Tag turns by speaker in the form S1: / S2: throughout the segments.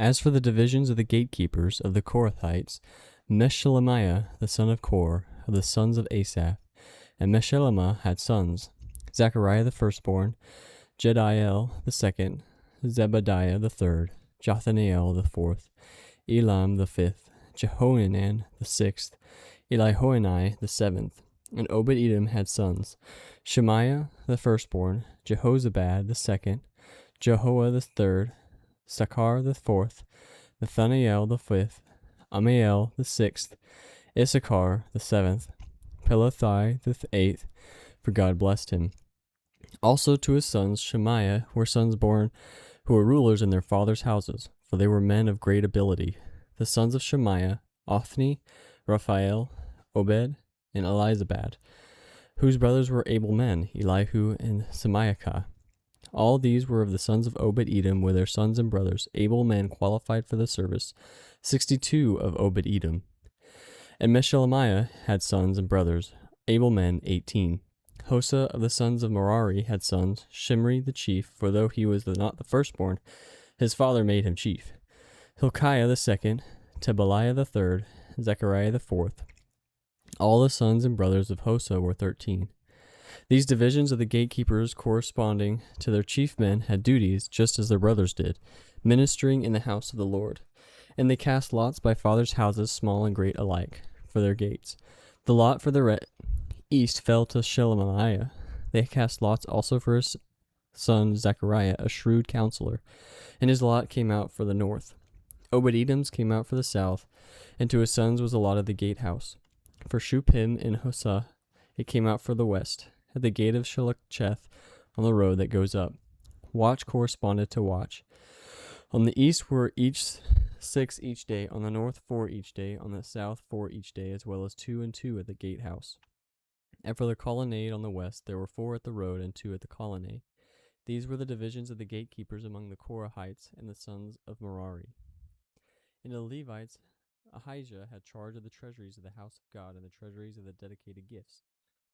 S1: As for the divisions of the gatekeepers of the Korathites, Meshelemiah the son of Kor, of the sons of Asaph, and Meshelemiah had sons, Zechariah the firstborn, Jediel the second, Zebadiah the third, Jothaniel the fourth, Elam the fifth, Jehohanan the sixth, Elihoenai the seventh. And Obed-Edom had sons, Shemaiah the firstborn, Jehozabad the second, Jehoah the third, Sakar the fourth, Nathaniel the fifth, Amiel the sixth, Issachar the seventh, Pelothai the eighth, for God blessed him. Also to his sons Shemaiah were sons born who were rulers in their fathers' houses, for they were men of great ability. The sons of Shemaiah, Othni, Raphael, Obed, and Elizabad, whose brothers were able men, Elihu and Semiachah. All these were of the sons of Obed-Edom, with their sons and brothers, able men qualified for the service, 62 of Obed-Edom. And Meshelemiah had sons and brothers, able men, 18. Hosa of the sons of Merari had sons, Shimri the chief, for though he was not the firstborn, his father made him chief. Hilkiah the second, Tebaliah the third, Zechariah the fourth. All the sons and brothers of Hosa were 13. These divisions of the gatekeepers, corresponding to their chief men, had duties just as their brothers did, ministering in the house of the Lord. And they cast lots by fathers' houses, small and great alike, for their gates. The lot for the east fell to Shelemiah. They cast lots also for his son Zechariah, a shrewd counselor, and his lot came out for the north. Obed-Edom's came out for the south, and to his sons was allotted the gatehouse. For Shuppim and Hosa it came out for the west, at the gate of Shilacheth, on the road that goes up. Watch corresponded to watch. On the east were each 6 each day, on the north 4 each day, on the south 4 each day, as well as 2 and 2 at the gatehouse. And for the colonnade on the west there were 4 at the road and 2 at the colonnade. These were the divisions of the gatekeepers among the Korahites and the sons of Merari. And the Levites, Ahijah had charge of the treasuries of the house of God and the treasuries of the dedicated gifts.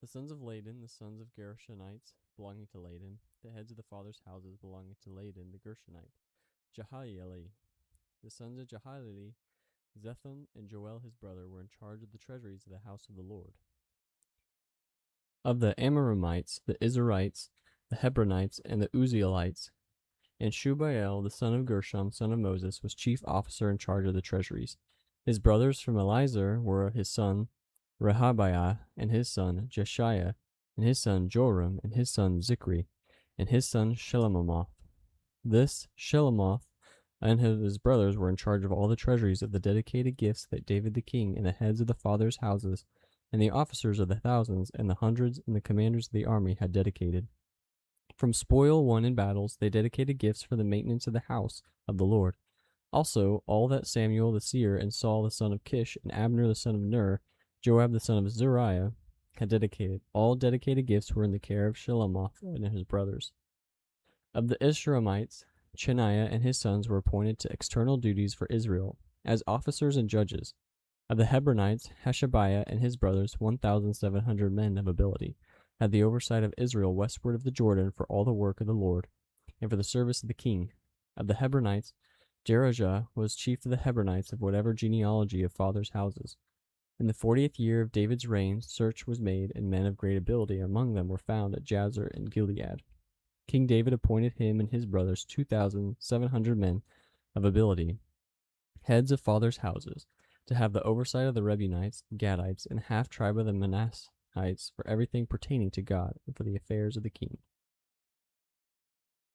S1: The sons of Ladan, the sons of Gershonites, belonging to Ladan, the heads of the fathers' houses belonging to Ladan the Gershonite. Jehieli. The sons of Jehieli, Zetham and Joel his brother, were in charge of the treasuries of the house of the Lord. Of the Amoramites, the Izharites, the Hebronites, and the Uzzielites, and Shubael, the son of Gershom, son of Moses, was chief officer in charge of the treasuries. His brothers from Elizur were his son Rehabiah, and his son Jeshiah, and his son Joram, and his son Zichri, and his son Shelomoth. This Shelomoth and his brothers were in charge of all the treasuries of the dedicated gifts that David the king, and the heads of the fathers' houses, and the officers of the thousands, and the hundreds, and the commanders of the army had dedicated. From spoil won in battles, they dedicated gifts for the maintenance of the house of the Lord. Also, all that Samuel the seer, and Saul the son of Kish, and Abner the son of Ner, Joab the son of Zeruiah, had dedicated. All dedicated gifts were in the care of Shelomoth and his brothers. Of the Ishraimites, Cheniah and his sons were appointed to external duties for Israel, as officers and judges. Of the Hebronites, Hashabiah and his brothers, 1,700 men of ability, had the oversight of Israel westward of the Jordan for all the work of the Lord, and for the service of the king. Of the Hebronites, Jerijah was chief of the Hebronites of whatever genealogy of fathers' houses. In the 40th year of David's reign, search was made, and men of great ability among them were found at Jazer and Gilead. King David appointed him and his brothers 2,700 men of ability, heads of fathers' houses, to have the oversight of the Reubenites, Gadites, and half tribe of the Manassites for everything pertaining to God and for the affairs of the king.